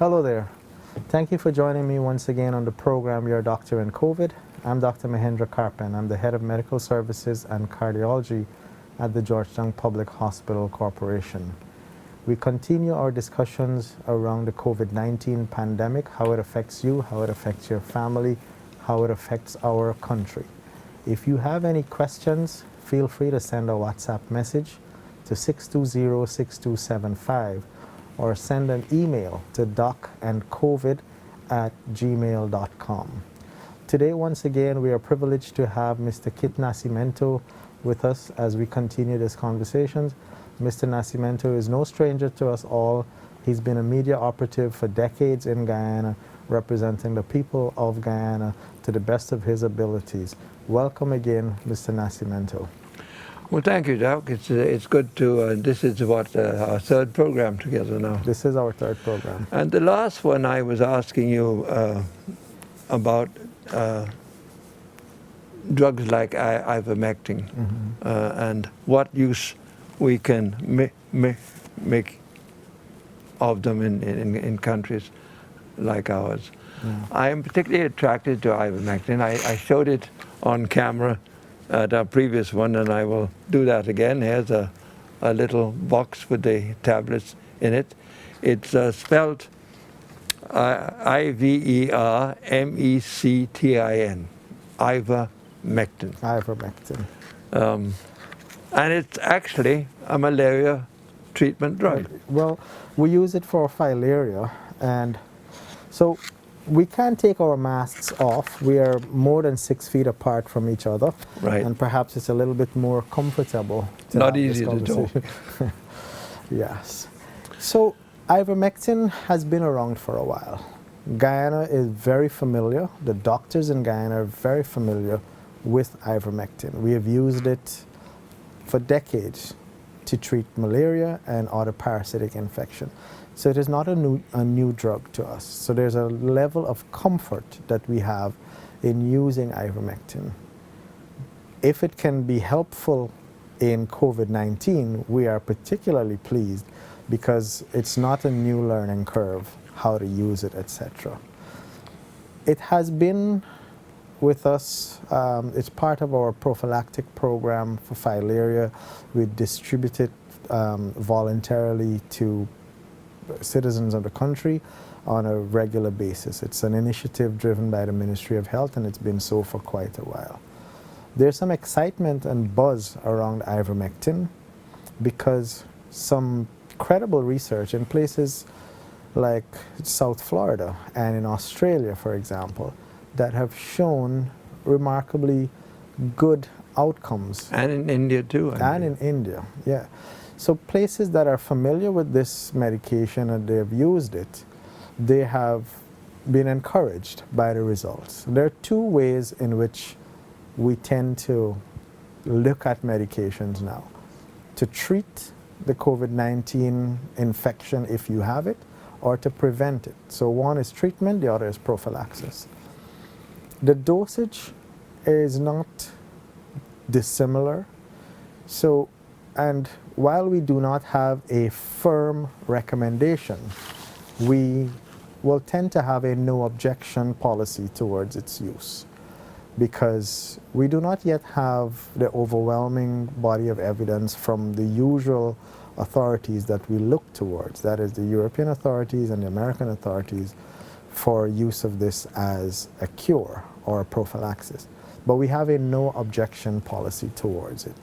Hello there. Thank you for joining me once again on the program Your Doctor in COVID. I'm Dr. Mahendra Carpen. I'm the Head of Medical Services and Cardiology at the Georgetown Public Hospital Corporation. We continue our discussions around the COVID-19 pandemic, how it affects you, how it affects your family, how it affects our country. If you have any questions, feel free to send a WhatsApp message to 620-6275 or send an email to docandcovid@gmail.com. Today, once again, we are privileged to have Mr. Kit Nascimento with us as we continue this conversation. Mr. Nascimento is no stranger to us all. He's been a media operative for decades in Guyana, representing the people of Guyana to the best of his abilities. Welcome again, Mr. Nascimento. Well, thank you, Doc. It's good to, this is what, our third program together now. This is our third program. And the last one I was asking you about drugs like Ivermectin and what use we can make of them in countries like ours. I am particularly attracted to Ivermectin. I showed it on camera at our previous one, and I will do that again. Here's a little box with the tablets in it. It's spelled Ivermectin, Ivermectin. Ivermectin. And it's actually a malaria treatment drug. Well, we use it for filaria, and so we can't take our masks off. We are more than 6 feet apart from each other, Right. and perhaps it's a little bit more comfortable to Not have this easy to do. conversation. Yes. So ivermectin has been around for a while. Guyana is very familiar. The doctors in Guyana are very familiar with ivermectin. We have used it for decades to treat malaria and other parasitic infection. So it is not a new drug to us. So there's a level of comfort that we have in using ivermectin. If it can be helpful in COVID-19, we are particularly pleased because it's not a new learning curve, how to use it, etc. It has been with us, it's part of our prophylactic program for filaria. We distribute it voluntarily to citizens of the country on a regular basis. It's an initiative driven by the Ministry of Health, and it's been so for quite a while. There's some excitement and buzz around ivermectin because some credible research in places like South Florida and in Australia, for example, that have shown remarkably good outcomes. And in India too. And in India, yeah. So places that are familiar with this medication and they have used it, they have been encouraged by the results. There are two ways in which we tend to look at medications now. To treat the COVID-19 infection if you have it, or to prevent it. So one is treatment, the other is prophylaxis. The dosage is not dissimilar. So, and while we do not have a firm recommendation, we will tend to have a no objection policy towards its use because we do not yet have the overwhelming body of evidence from the usual authorities that we look towards, that is the European authorities and the American authorities, for use of this as a cure or a prophylaxis. But we have a no objection policy towards it.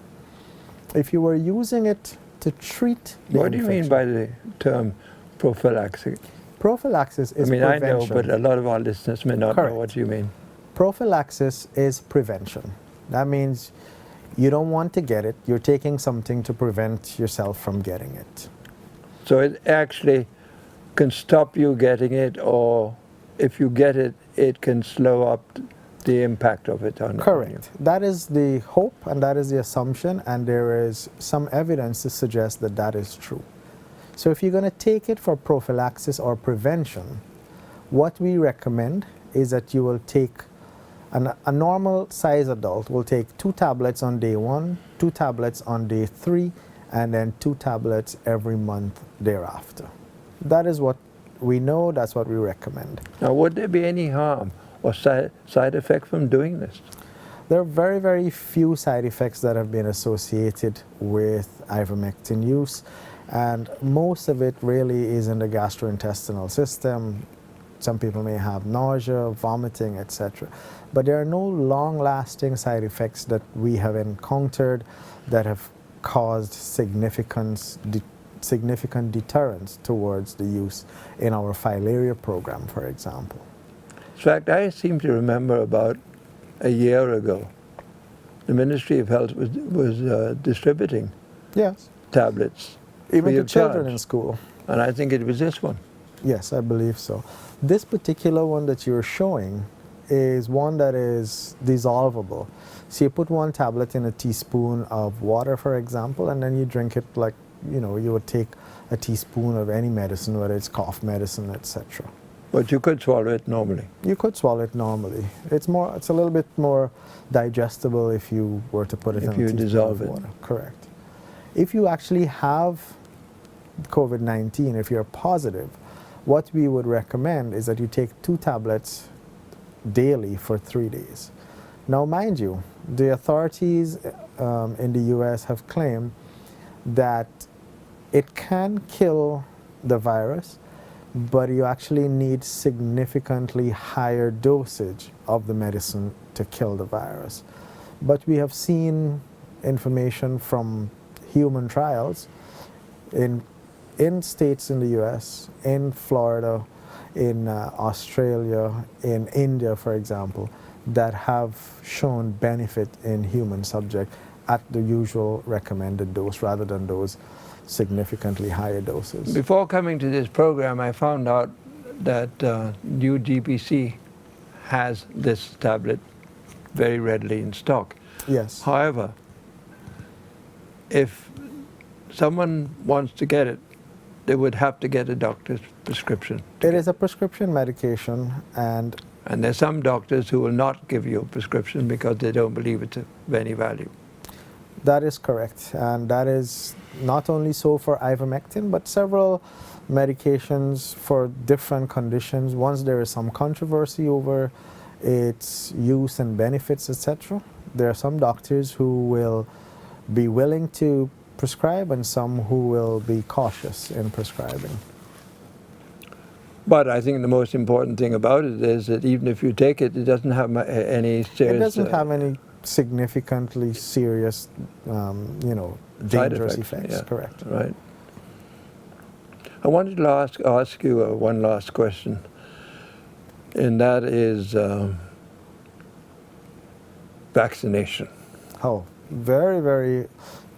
If you were using it to treat the What do you mean by the term prophylaxis? Prophylaxis is I prevention. know, but a lot of our listeners may not Correct. know what you mean. Prophylaxis is prevention. That means you don't want to get it. You're taking something to prevent yourself from getting it. So it actually can stop you getting it, or if you get it, it can slow up the impact of it on you. Correct. That is the hope and that is the assumption, and there is some evidence to suggest that that is true. So if you're going to take it for prophylaxis or prevention, what we recommend is that you will take a normal size adult will take 2 tablets on day 1, 2 tablets on day 3, and then 2 tablets every month thereafter. That is what we know, that's what we recommend. Now, would there be any harm or side effect from doing this? There are very, very few side effects that have been associated with ivermectin use, and most of it really is in the gastrointestinal system. Some people may have nausea, vomiting, etc. But there are no long-lasting side effects that we have encountered that have caused significant deterrence towards the use in our filaria program, for example. In fact, I seem to remember about a year ago, the Ministry of Health was distributing Yes. tablets Even free to of children charge. in school. And I think it was this one. Yes, I believe so. This particular one that you're showing is one that is dissolvable. So you put one tablet in a teaspoon of water, for example, and then you drink it like, you know, you would take a teaspoon of any medicine, whether it's cough medicine, etc. But you could swallow it normally. You could swallow it normally. It's a little bit more digestible if you were to put it in a teaspoon dissolve of it. water. Correct. If you actually have COVID-19, if you're positive, what we would recommend is that you take 2 tablets daily for 3 days. Now, mind you, the authorities in the US have claimed that it can kill the virus, but you actually need significantly higher dosage of the medicine to kill the virus. But we have seen information from human trials in states in the US, in Florida, in Australia, in India, for example, that have shown benefit in human subjects at the usual recommended dose rather than those significantly higher doses. Before coming to this program, I found out that new GPC has this tablet very readily in stock. Yes. However, if someone wants to get it, they would have to get a doctor's prescription. It is a prescription medication, and there's some doctors who will not give you a prescription because they don't believe it's of any value. that is correct. And that is not only so for ivermectin, but several medications for different conditions. Once there is some controversy over its use and benefits, etc., there are some doctors who will be willing to prescribe and some who will be cautious in prescribing. But I think the most important thing about it is that even if you take it, it doesn't have any serious... It doesn't have any significantly serious, dangerous effects. Yeah, correct. Right. I wanted to ask you one last question, and that is vaccination. Oh, very, very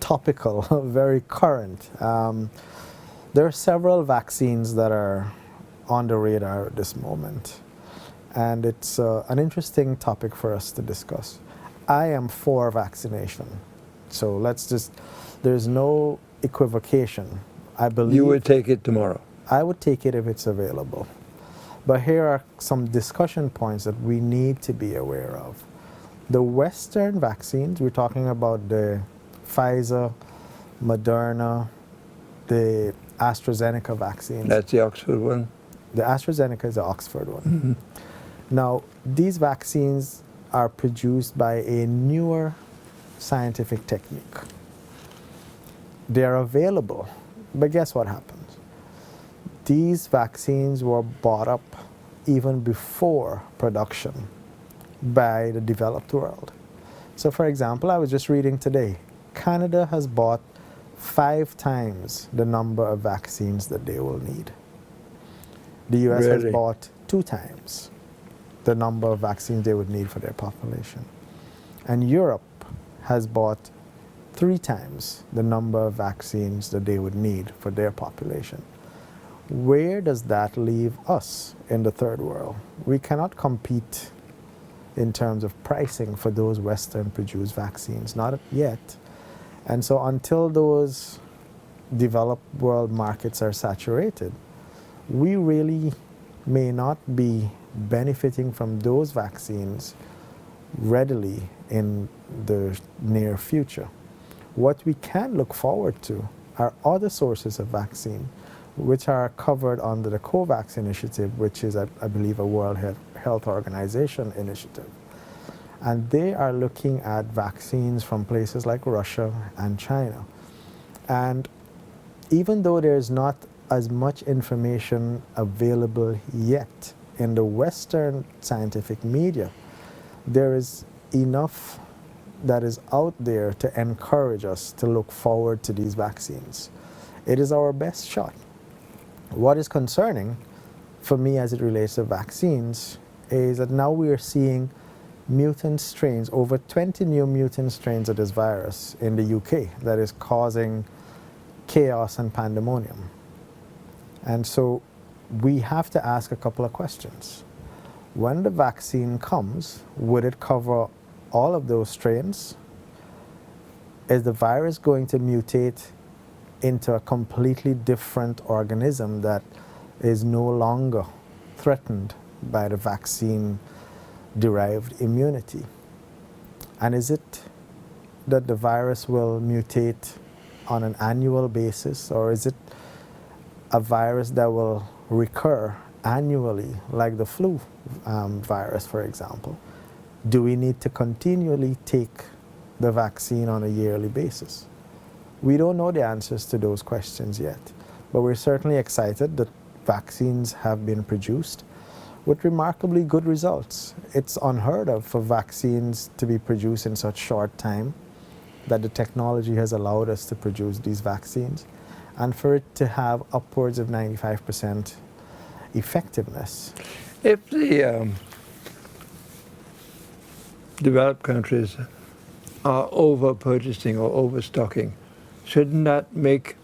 topical, very current. There are several vaccines that are on the radar at this moment, and it's an interesting topic for us to discuss. I am for vaccination, so there's no equivocation. I believe you would take it tomorrow? I would take it if it's available. But here are some discussion points that we need to be aware of. The Western vaccines, we're talking about the Pfizer, Moderna, the AstraZeneca vaccines. That's the Oxford one? The AstraZeneca is the Oxford one. Mm-hmm. Now, these vaccines are produced by a newer scientific technique. They are available, but guess what happens? These vaccines were bought up even before production by the developed world. So for example, I was just reading today, Canada has bought 5 times the number of vaccines that they will need. The US Really? has bought 2 times the number of vaccines they would need for their population. And Europe has bought 3 times the number of vaccines that they would need for their population. Where does that leave us in the third world? We cannot compete in terms of pricing for those Western-produced vaccines, not yet. And so until those developed world markets are saturated, we really may not be benefiting from those vaccines readily in the near future. What we can look forward to are other sources of vaccine, which are covered under the COVAX initiative, which is, I believe, a World Health Organization initiative. And they are looking at vaccines from places like Russia and China. And even though there's not as much information available yet in the Western scientific media, there is enough that is out there to encourage us to look forward to these vaccines. It is our best shot. What is concerning for me as it relates to vaccines is that now we are seeing mutant strains, over 20 new mutant strains of this virus in the UK that is causing chaos and pandemonium. And so we have to ask a couple of questions. When the vaccine comes, would it cover all of those strains? Is the virus going to mutate into a completely different organism that is no longer threatened by the vaccine-derived immunity? And is it that the virus will mutate on an annual basis, or is it a virus that will recur annually, like the flu virus, for example? Do we need to continually take the vaccine on a yearly basis? We don't know the answers to those questions yet, but we're certainly excited that vaccines have been produced with remarkably good results. It's unheard of for vaccines to be produced in such short time, that the technology has allowed us to produce these vaccines, and for it to have upwards of 95% effectiveness. If the developed countries are over-purchasing or overstocking, shouldn't that make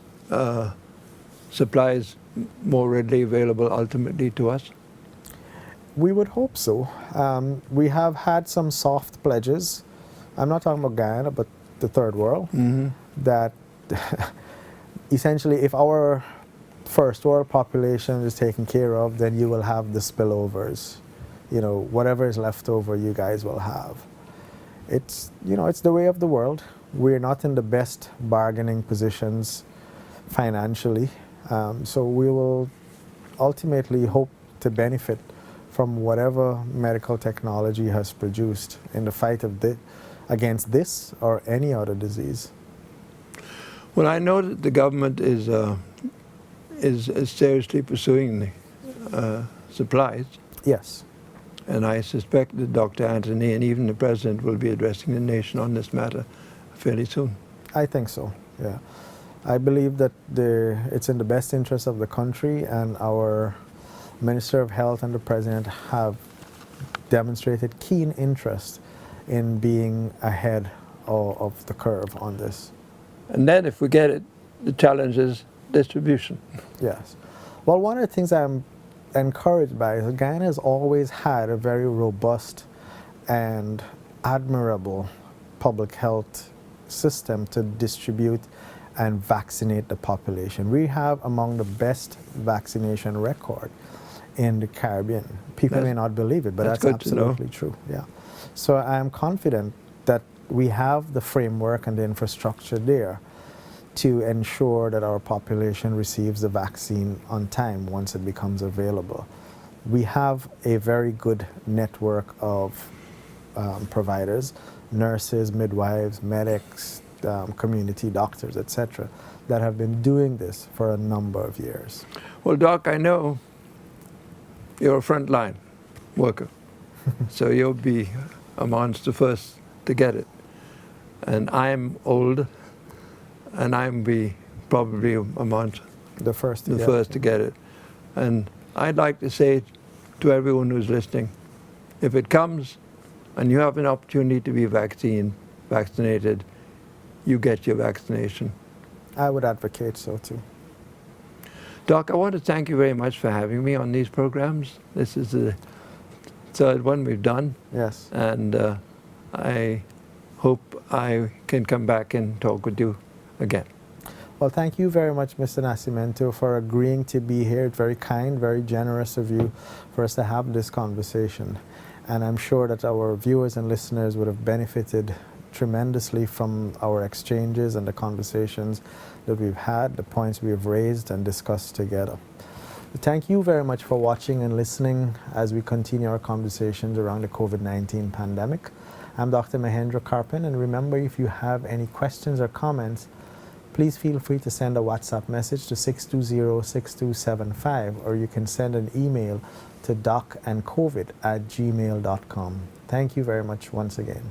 supplies more readily available ultimately to us? We would hope so. We have had some soft pledges. I'm not talking about Guyana, but the third world, that essentially if our first world population is taken care of, then you will have the spillovers. You know, whatever is left over, you guys will have. It's, you know, it's the way of the world. We're not in the best bargaining positions financially, so we will ultimately hope to benefit from whatever medical technology has produced in the fight of against this or any other disease. Well, I know that the government is seriously pursuing supplies. Yes. And I suspect that Dr. Anthony and even the President will be addressing the nation on this matter fairly soon. I think so, yeah. I believe that it's in the best interest of the country, and our Minister of Health and the President have demonstrated keen interest in being ahead of the curve on this. And then if we get it, the challenge is distribution. Yes. Well, one of the things I'm encouraged by is that Guyana has always had a very robust and admirable public health system to distribute and vaccinate the population. We have among the best vaccination record in the Caribbean. People may not believe it, but that's absolutely true. Yeah. So I am confident that we have the framework and the infrastructure there to ensure that our population receives the vaccine on time once it becomes available. We have a very good network of providers, nurses, midwives, medics, community doctors, etc., that have been doing this for a number of years. Well, Doc, I know you're a frontline worker, so you'll be amongst the first to get it. And I'm old, and I'm probably amongst the first to get it. And I'd like to say to everyone who's listening, if it comes and you have an opportunity to be vaccinated, you get your vaccination. I would advocate so too. Doc, I want to thank you very much for having me on these programs. This is the third one we've done. Yes. And I hope I can come back and talk with you again. Well, thank you very much, Mr. Nascimento, for agreeing to be here. It's very kind, very generous of you for us to have this conversation. And I'm sure that our viewers and listeners would have benefited tremendously from our exchanges and the conversations that we've had, the points we've raised and discussed together. Thank you very much for watching and listening as we continue our conversations around the COVID-19 pandemic. I'm Dr. Mahendra Carpen, and remember, if you have any questions or comments, please feel free to send a WhatsApp message to 620-6275, or you can send an email to docandcovid@gmail.com. Thank you very much once again.